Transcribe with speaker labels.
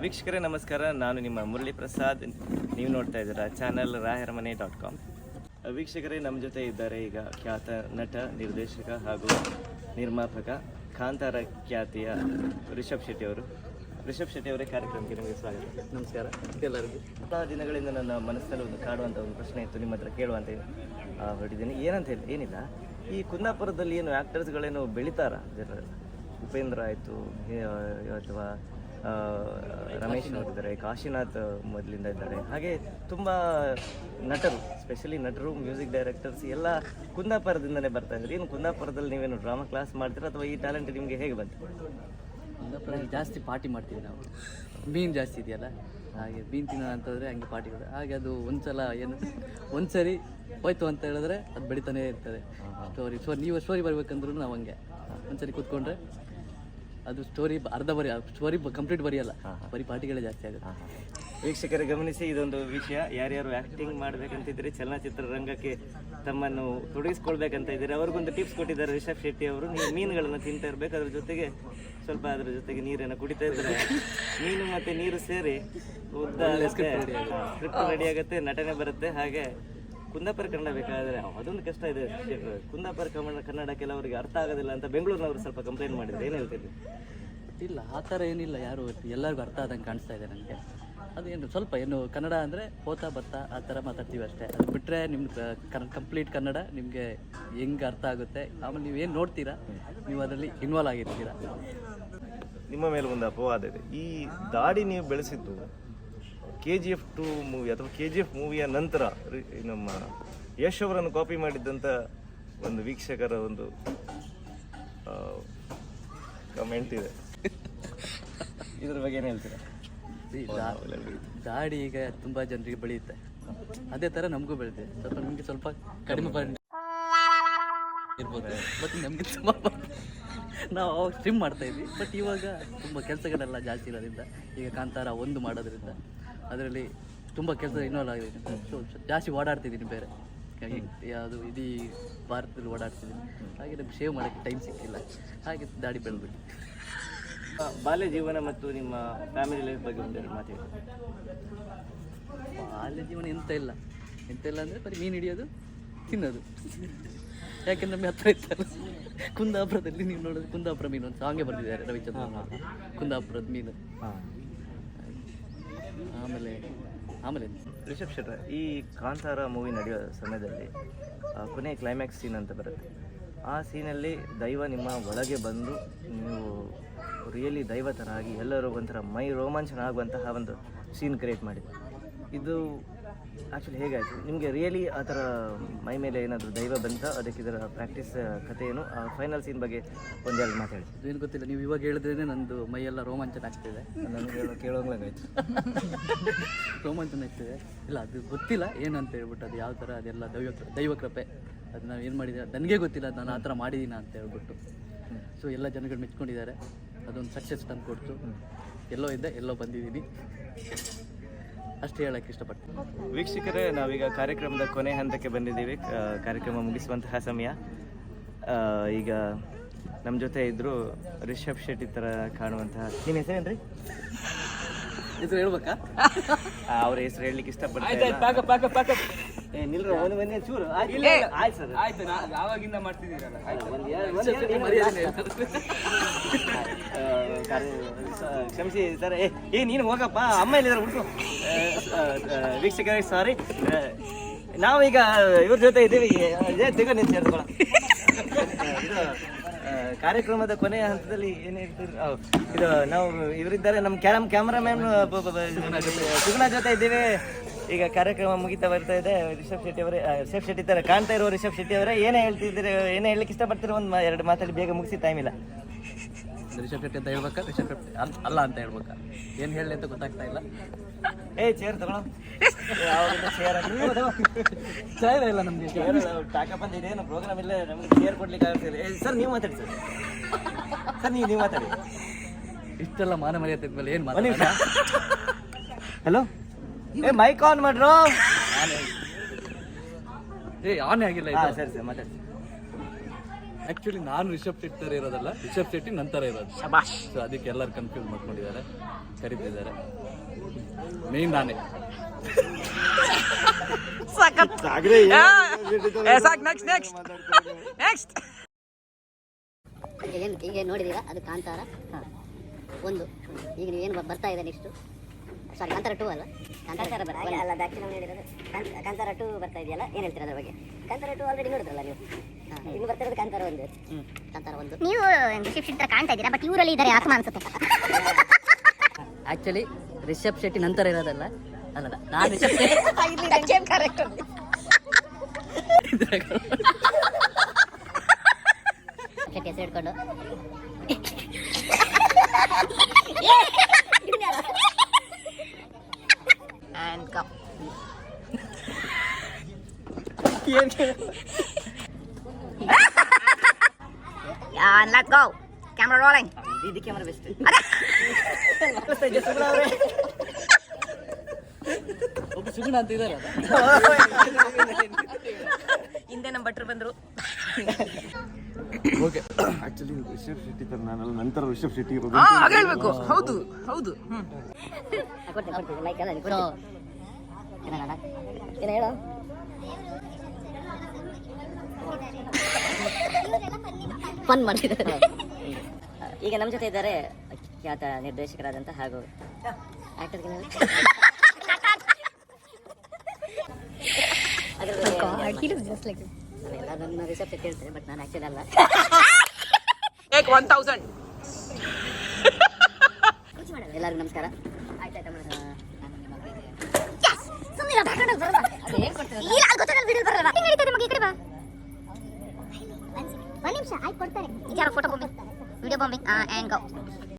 Speaker 1: ವೀಕ್ಷಕರೇ ನಮಸ್ಕಾರ, ನಾನು ನಿಮ್ಮ ಮುರಳಿ ಪ್ರಸಾದ್. ನೀವು ನೋಡ್ತಾ ಇದ್ದೀರಾ ಚಾನಲ್ ರಾಯರಮನೆ.com. ವೀಕ್ಷಕರೇ, ನಮ್ಮ ಜೊತೆ ಇದ್ದಾರೆ ಈಗ ಖ್ಯಾತ ನಟ, ನಿರ್ದೇಶಕ ಹಾಗೂ ನಿರ್ಮಾಪಕ, ಕಾಂತಾರ ಖ್ಯಾತಿಯ ರಿಷಬ್ ಶೆಟ್ಟಿ ಅವರು. ರಿಷಬ್ ಶೆಟ್ಟಿ ಅವರೇ, ಕಾರ್ಯಕ್ರಮಕ್ಕೆ ನಿಮಗೆ ಸ್ವಾಗತ.
Speaker 2: ನಮಸ್ಕಾರ ಎಲ್ಲರಿಗೂ.
Speaker 1: ಬಹಳ ದಿನಗಳಿಂದ ನನ್ನ ಮನಸ್ಸಲ್ಲಿ ಒಂದು ಕಾಡುವಂಥ ಒಂದು ಪ್ರಶ್ನೆ ಇತ್ತು, ನಿಮ್ಮ ಹತ್ರ ಕೇಳುವಂತ ಹೊರಟಿದ್ದೀನಿ. ಏನಂತ ಹೇಳಿ ಏನಿಲ್ಲ, ಈ ಕುಂದಾಪುರದಲ್ಲಿ ಏನು ಆ್ಯಕ್ಟರ್ಸ್ಗಳೇನು ಬೆಳಿತಾರ ಜನರೆಲ್ಲ? ಉಪೇಂದ್ರ ಆಯಿತು, ಅಥವಾ ರಮೇಶ್ ಅವರಿದ್ದಾರೆ, ಕಾಶಿನಾಥ್ ಮೊದಲಿಂದ ಇದ್ದಾರೆ, ಹಾಗೆ ತುಂಬ ನಟರು, ಸ್ಪೆಷಲಿ ನಟರು, ಮ್ಯೂಸಿಕ್ ಡೈರೆಕ್ಟರ್ಸ್ ಎಲ್ಲ ಕುಂದಾಪುರದಿಂದಲೇ ಬರ್ತಾ ಇದ್ದಾರೆ. ಏನು ಕುಂದಾಪುರದಲ್ಲಿ ನೀವೇನು ಡ್ರಾಮಾ ಕ್ಲಾಸ್ ಮಾಡ್ತೀರಾ ಅಥವಾ ಈ ಟ್ಯಾಲೆಂಟ್ ನಿಮಗೆ ಹೇಗೆ ಬಂತು?
Speaker 2: ಕುಂದಾಪುರದಲ್ಲಿ ಜಾಸ್ತಿ ಪಾರ್ಟಿ ಮಾಡ್ತೀವಿ ನಾವು. ಮೀನು ಜಾಸ್ತಿ ಇದೆಯಲ್ಲ, ಹಾಗೆ ಮೀನು ತಿನ್ನೋಣ ಅಂತಂದರೆ ಹಂಗೆ ಪಾರ್ಟಿಗಳು. ಹಾಗೆ ಅದು ಒಂದು ಸರಿ ಹೋಯ್ತು ಅಂತ ಹೇಳಿದ್ರೆ ಅದು ಬೆಳಿತಾನೇ ಇರ್ತದೆ. ನೀವು ಸ್ಟೋರಿ ಬರಬೇಕಂದ್ರೂ ನಾವು ಹಂಗೆ ಒಂದ್ಸರಿ ಕೂತ್ಕೊಂಡ್ರೆ ಅದು ಸ್ಟೋರಿ ಸ್ಟೋರಿ ಕಂಪ್ಲೀಟ್ ಬರೆಯಲ್ಲ, ಬರೀ ಪಾರ್ಟಿಗಳೇ ಜಾಸ್ತಿ ಆಗುತ್ತೆ.
Speaker 1: ವೀಕ್ಷಕರು ಗಮನಿಸಿ, ಇದೊಂದು ವಿಷಯ. ಯಾರ್ಯಾರು ಆ್ಯಕ್ಟಿಂಗ್ ಮಾಡಬೇಕಂತಿದ್ರೆ, ಚಲನಚಿತ್ರ ರಂಗಕ್ಕೆ ತಮ್ಮನ್ನು ತೊಡಗಿಸ್ಕೊಳ್ಬೇಕಂತ ಇದ್ದಾರೆ, ಅವ್ರಿಗೊಂದು ಟಿಪ್ಸ್ ಕೊಟ್ಟಿದ್ದಾರೆ ರಿಷಬ್ ಶೆಟ್ಟಿ ಅವರು. ನೀವು ಮೀನುಗಳನ್ನು ತಿಂತಾ ಇರಬೇಕು, ಅದ್ರ ಜೊತೆಗೆ ಸ್ವಲ್ಪ ಅದ್ರ ಜೊತೆಗೆ ನೀರನ್ನು ಕುಡಿತಾ ಇದ್ದರೆ ಮೀನು ಮತ್ತು ನೀರು ಸೇರಿ ಸ್ಕ್ರಿಪ್ಟ್ ರೆಡಿ ಆಗುತ್ತೆ, ನಟನೆ ಬರುತ್ತೆ. ಹಾಗೆ ಕುಂದಾಪುರ ಕನ್ನಡ ಬೇಕಾದರೆ ಅದೊಂದು ಕಷ್ಟ ಇದೆ. ಕುಂದಾಪುರ ಕನ್ನಡ ಕೆಲವರಿಗೆ ಅರ್ಥ ಆಗೋದಿಲ್ಲ ಅಂತ ಬೆಂಗಳೂರಿನವರು ಸ್ವಲ್ಪ ಕಂಪ್ಲೇಂಟ್ ಮಾಡಿದ್ರು, ಏನು ಹೇಳ್ತೀರಿ?
Speaker 2: ಇಲ್ಲ, ಆ ಥರ ಏನಿಲ್ಲ, ಯಾರು ಎಲ್ಲರಿಗೂ ಅರ್ಥ ಆದಂಗೆ ಕಾಣಿಸ್ತಾ ಇದೆ ನನಗೆ. ಅದೇನು ಸ್ವಲ್ಪ ಕನ್ನಡ ಅಂದರೆ ಹೋತಾ ಬರ್ತಾ ಆ ಥರ ಮಾತಾಡ್ತೀವಿ ಅಷ್ಟೇ. ಅದು ಬಿಟ್ಟರೆ ನಿಮ್ಗೆ ಕಂಪ್ಲೀಟ್ ಕನ್ನಡ ನಿಮಗೆ ಹೆಂಗೆ ಅರ್ಥ ಆಗುತ್ತೆ, ಆಮೇಲೆ ನೀವೇನು ನೋಡ್ತೀರಾ, ನೀವು ಅದರಲ್ಲಿ ಇನ್ವಾಲ್ವ್ ಆಗಿರ್ತೀರಾ.
Speaker 1: ನಿಮ್ಮ ಮೇಲೆ ಒಂದು ಅಪವಾದ ಇದೆ. ಈ ದಾಡಿ ನೀವು ಬೆಳೆಸಿದ್ದು KGF 2 ಮೂವಿ ಅಥವಾ KGF ಮೂವಿಯ ನಂತರ ನಮ್ಮ ಯಶ್ ಅವರನ್ನು ಕಾಪಿ ಮಾಡಿದ್ದಂಥ ಒಂದು ವೀಕ್ಷಕರ ಒಂದು ಕಮೆಂಟ್ ಇದೆ. ಇದ್ರ ಬಗ್ಗೆ ಏನು ಹೇಳ್ತೀರಾ?
Speaker 2: ದಾಡಿ ಈಗ ತುಂಬ ಜನರಿಗೆ ಬೆಳೆಯುತ್ತೆ, ಅದೇ ಥರ ನಮಗೂ ಬೆಳೆದಿದೆ. ಸ್ವಲ್ಪ ನಮಗೆ ಸ್ವಲ್ಪ ಕಡಿಮೆ ಇರ್ಬೋದು, ಮತ್ತು ನಮಗೆ ತುಂಬ ನಾವು ಅವಾಗ ಸ್ಟ್ರಿಮ್ ಮಾಡ್ತಾಯಿದ್ವಿ. ಬಟ್ ಇವಾಗ ತುಂಬ ಕೆಲಸಗಳೆಲ್ಲ ಜಾಸ್ತಿ ಇರೋದ್ರಿಂದ, ಈಗ ಕಾಂತಾರ 1 ಮಾಡೋದ್ರಿಂದ ಅದರಲ್ಲಿ ತುಂಬ ಕೆಲಸ ಇನ್ವಾಲ್ವ್ ಆಗಿದೆ. ಸೊ ಜಾಸ್ತಿ ಓಡಾಡ್ತಿದ್ದೀನಿ, ಬೇರೆ ಯಾವುದು ಇಡೀ ಭಾರತದಲ್ಲಿ ಓಡಾಡ್ತಿದ್ದೀನಿ. ಹಾಗೆ ನಮ್ಗೆ ಶೇವ್ ಮಾಡೋಕ್ಕೆ ಟೈಮ್ ಸಿಕ್ಕಿಲ್ಲ, ಹಾಗೆ ದಾಡಿ ಬೆಳೆದ್ಬಿಟ್ಟು.
Speaker 1: ಬಾಲ್ಯ ಜೀವನ ಮತ್ತು ನಿಮ್ಮ ಫ್ಯಾಮಿಲಿ ಲೈಫ್ ಬಗ್ಗೆ ಒಂದೆರಡು ಮಾತಾಡಿ.
Speaker 2: ಬಾಲ್ಯ ಜೀವನ ಎಂತ ಇಲ್ಲ ಅಂದರೆ ಬರೀ ಮೀನು ಹಿಡಿಯೋದು, ತಿನ್ನೋದು. ಯಾಕೆಂದ್ರೆ ನಮಗೆ ಹತ್ರ ಇತ್ತಲ್ಲ ಕುಂದಾಪುರದಲ್ಲಿ. ನೀವು ನೋಡೋದು ಕುಂದಾಪುರ ಮೀನು ಒಂದು ಸಾಂಗೇ ಬರೆದಿದ್ದಾರೆ ರವಿಚಂದ್ರ, ಕುಂದಾಪುರದ ಮೀನು. ಆಮೇಲೆ
Speaker 1: ರಿಷಬ್ ಶೆಟ್ಟಿ, ಈ ಕಾಂತಾರ ಮೂವಿ ನಡೆಯೋ ಸಮಯದಲ್ಲಿ ಕೊನೆಯ ಕ್ಲೈಮ್ಯಾಕ್ಸ್ ಸೀನ್ ಅಂತ ಬರುತ್ತೆ. ಆ ಸೀನಲ್ಲಿ ದೈವ ನಿಮ್ಮ ಒಳಗೆ ಬಂದು ನೀವು ರಿಯಲಿ ದೈವ ಥರ ಆಗಿ ಎಲ್ಲರೂ ಒಂಥರ ಮೈ ರೋಮಾಂಚನ ಆಗುವಂತಹ ಒಂದು ಸೀನ್ ಕ್ರಿಯೇಟ್ ಮಾಡಿದೆ. ಇದು ಆ್ಯಕ್ಚುಲಿ ಹೇಗಾಯಿತು ನಿಮಗೆ? ರಿಯಲಿ ಆ ಥರ ಮೈ ಮೇಲೆ ಏನಾದರೂ ದೈವ ಬಂತ? ಅದಕ್ಕೆ ಇದರ ಪ್ರಾಕ್ಟೀಸ್ ಕಥೆ ಏನು? ಫೈನಲ್ ಸೀನ್ ಬಗ್ಗೆ ಒಂದೆರಡು ಮಾತಾಡಿ.
Speaker 2: ಏನು ಗೊತ್ತಿಲ್ಲ, ನೀವು ಇವಾಗ ಹೇಳಿದ್ರೇ ನಂದು ಮೈಯೆಲ್ಲ ರೋಮಾಂಚನ ಆಗ್ತಿದೆ.
Speaker 1: ನನಗೆ ಕೇಳೋಂಗಾಯ್ತು.
Speaker 2: ರೋಮಾಂಚನ ಆಗ್ತಿದೆ. ಇಲ್ಲ, ಅದು ಗೊತ್ತಿಲ್ಲ ಏನಂತ ಹೇಳ್ಬಿಟ್ಟು, ಅದು ಯಾವ ಥರ, ಅದೆಲ್ಲ ದೈವ ಕೃಪೆ. ಅದು ನಾವು ಏನು ಮಾಡಿದೆ ನನಗೇ ಗೊತ್ತಿಲ್ಲ, ನಾನು ಆ ಥರ ಮಾಡಿದ್ದೀನ ಅಂತ ಹೇಳ್ಬಿಟ್ಟು. ಸೊ ಎಲ್ಲ ಜನಗಳು ಮೆಚ್ಕೊಂಡಿದ್ದಾರೆ, ಅದೊಂದು ಸಕ್ಸಸ್ ತಂದು ಕೊಡ್ತು. ಎಲ್ಲೋ ಇದ್ದೆ, ಎಲ್ಲೋ ಬಂದಿದ್ದೀನಿ, ಅಷ್ಟೇ ಹೇಳೋಕ್ಕೆ ಇಷ್ಟಪಡ್ತೀನಿ.
Speaker 1: ವೀಕ್ಷಕರೇ, ನಾವೀಗ ಕಾರ್ಯಕ್ರಮದ ಕೊನೆ ಹಂತಕ್ಕೆ ಬಂದಿದ್ದೀವಿ. ಕಾರ್ಯಕ್ರಮ ಮುಗಿಸುವಂತಹ ಸಮಯ. ಈಗ ನಮ್ಮ ಜೊತೆ ಇದ್ದರು ರಿಷಬ್ ಶೆಟ್ಟಿ ಥರ ಕಾಣುವಂತಹ, ನಿಮ್ಮ ಹೆಸರೇನ್ರಿ?
Speaker 2: ಹೆಸರು ಹೇಳ್ಬೇಕಾ?
Speaker 1: ಅವ್ರ ಹೆಸರು ಹೇಳಲಿಕ್ಕೆ ಇಷ್ಟಪಡ್ತಾರೆ. ಚೂರು ಆಯ್ತು ಸರ್,
Speaker 3: ಆಯ್ತು, ಯಾವಾಗಿಂದ ಮಾಡ್ತಿದ್ದೀರಲ್ಲ.
Speaker 1: ಕ್ಷಮಿಸಿ ಸರ್. ನೀನು ಹೋಗಪ್ಪ, ಅಮ್ಮ ಇಲ್ಲಿದ್ದಾರೆ, ಹುಡುಕು. ವೀಕ್ಷಕರಿಗೆ ಸಾರಿ, ನಾವೀಗ ಇವ್ರ ಜೊತೆ ಇದ್ದೀವಿ. ತೆಗೋ ನಿಂತು ಸೇರ್ಕೊಳ್ಳ. ಇದು ಕಾರ್ಯಕ್ರಮದ ಕೊನೆಯ ಹಂತದಲ್ಲಿ ಏನು ಹೇಳ್ತೀರಿ? ಇದು ನಾವು ಇವರಿದ್ದಾರೆ, ನಮ್ಮ ಕ್ಯಾಮರಾಮ್ಯಾನ್ ಸುಗುಣ ಜೊತೆ ಇದ್ದೀವಿ. ಈಗ ಕಾರ್ಯಕ್ರಮ ಮುಗಿತಾ ಬರ್ತಾ ಇದೆ. ರಿಷಬ್ ಶೆಟ್ಟಿ ತರ ಕಾಣ್ತಾ ಇರುವ ರಿಷಬ್ ಶೆಟ್ಟಿ ಅವರೇ, ಏನೇ ಹೇಳ್ತಿದ್ದೀರಿ, ಏನೇ ಹೇಳಲಿಕ್ಕೆ ಇಷ್ಟಪಡ್ತೀರಿ? ಒಂದು ಎರಡು ಮಾತಲ್ಲಿ ಬೇಗ ಮುಗಿಸಿ, ಟೈಮ್ ಇಲ್ಲ.
Speaker 2: ರಿಷಬ್ ಶೆಟ್ಟಿ ಅಂತ ಹೇಳ್ಬೇಕಾ, ರಿಷಬ್ ಶೆಟ್ಟಿ ಅಲ್ಲ ಅಂತ ಹೇಳ್ಬೇಕಾ, ಏನು ಹೇಳಿ ಅಂತ ಗೊತ್ತಾಗ್ತಾ ಇಲ್ಲ.
Speaker 1: ಚೇರ್ ತಗೊಳ್ಳೋ.
Speaker 2: ಚೇರ್ ಇಲ್ಲ ನಮಗೆ,
Speaker 1: ಟಾಕ ಬಂದಿದೆ, ನಮ್ಮ ಪ್ರೋಗ್ರಾಮ್ ಇಲ್ಲ, ನಮ್ಗೆ ಚೇರ್ ಕೊಡ್ಲಿಕ್ಕೆ ಆಗ್ತಿಲ್ಲ. ಸರ್ ನೀವು ಮಾತಾಡಿ ಸರ್, ನೀವು ಮಾತಾಡಿ.
Speaker 2: ಇಷ್ಟೆಲ್ಲ ಮಾನ ಮರ್ಯಾದೆ ಮೇಲೆ ಏನು ಮಾತಾಡಿ?
Speaker 1: ಹಲೋ, ಮೈಕ್ ಆನ್ ಮಾಡ್ರು.
Speaker 2: ಆನ್ ಆಗಿಲ್ಲ.
Speaker 1: ಸರಿ ಸರ್, ಮಾತಾಡಿ.
Speaker 2: ಆ್ಯಕ್ಚುಲಿ ನಾನು ರಿಷಬ್ ಶೆಟ್ಟಿ ಥರ ಇರೋದಲ್ಲ, ರಿಷಬ್ ಶೆಟ್ಟಿ ನಂತರ ಇರೋದು. ಸೊ ಅದಕ್ಕೆ ಎಲ್ಲರೂ ಕನ್ಫ್ಯೂಸ್ ಮಾಡ್ಕೊಂಡಿದ್ದಾರೆ, ಕರೀತಿದ್ದಾರೆ. ಮೇನ್ ನಾನೇ.
Speaker 4: ಈಗ ನೋಡಿದೀರಾ ಅದು ಕಾಂತಾರ 1. ಈಗ ನೀವೇನು ಬರ್ತಾ ಇದೆ ನೆಕ್ಸ್ಟ್, ಸಾರಿ ಕಾಂತಾರ 2 ಅಲ್ಲ, ಕಾಂತಾರ ಅಲ್ಲ ಬ್ಯಾಕ್ ನಾವು ಹೇಳಿರೋದು ಕಾಂತಾರ 2 ಬರ್ತಾ ಇದೆಯಲ್ಲ, ಏನು ಹೇಳ್ತೀರಾ ಅದ್ರ ಬಗ್ಗೆ? ಕಾಂತಾರ 2 ಆಲ್ರೆಡಿ ನೋಡಿದ್ರಲ್ಲ ನೀವು, ಇನ್ನು ಬರ್ತಾ ಇರೋದು ಕಾಂತಾರ 1. ಕಾಂತಾರ 1
Speaker 5: ನೀವು ರಿಷಬ್ ಶೆಟ್ಟಿ ಕಾಣ್ತಾ ಇದ್ದೀರಾ, ಬಟ್ ಇವರಲ್ಲಿ ಇದ್ದಾರೆ ಆತ್ಮ ಅನ್ಸುತ್ತೆ.
Speaker 4: ಆ್ಯಕ್ಚುಲಿ ರಿಷಬ್ ಶೆಟ್ಟಿ ನಂತರ ಇರೋದಲ್ಲ, ಅಲ್ಲಲ್ಲ ನಾನು ರಿಷಬ್ ಶೆಟ್ಟಿ ಹೆಸರು ಇಟ್ಕೊಂಡು
Speaker 5: And go. And let's go. Camera rolling.
Speaker 4: ಇದು ಕ್ಯಾಮರಾ ಬೆಸ್ಟ್.
Speaker 2: ಒಬ್ಬ ಸುಗುಣ ಅಂತ ಇದ್ದಾರೆ.
Speaker 5: ಹಿಂದೆ ನಮ್ಮ ಭಟ್ರು ಬಂದ್ರು.
Speaker 2: ಓಕೆ,
Speaker 6: ಆಕ್ಚುಲಿ ರಿಷಬ್ ಶೆಟ್ಟಿ ತರ ನಾನಲ್ಲ, ನಂತರ ರಿಷಬ್ ಶೆಟ್ಟಿ ಇರೋದು
Speaker 5: ಹೇಳ್ಬೇಕು. ಹೌದು ಹೌದು.
Speaker 4: ಕೊಡ್ತೀನಿ ಮೈಕ್ ಅಲ್ಲ ಏನು ಹೇಳೋ. ಫನ್ ಮಾಡ್ತಿದ್ದಾರೆ. ಈಗ ನಮ್ಮ ಜೊತೆ ಇದ್ದಾರೆ ಖ್ಯಾತ ನಿರ್ದೇಶಕರಾದಂಥ ಹಾಗೂ ಆಕ್ಟರ್ ಎಲ್ಲ ನನ್ನ ರಿಷಬ್ ಶೆಟ್ಟಿ ಹೇಳ್ತಾರೆ, ಬಟ್ ನಾನು ಆ್ಯಕ್ಚುಲಿ ಅಲ್ಲ.
Speaker 5: 1000.
Speaker 4: ಎಲ್ಲರಿಗೂ ನಮಸ್ಕಾರ.
Speaker 5: ಒಂದು ನಿಮಿಷ ಆಯ್ತು ಕೊಡ್ತಾರೆ. ವಿಚಾರ photo bombing, video bombing, and go.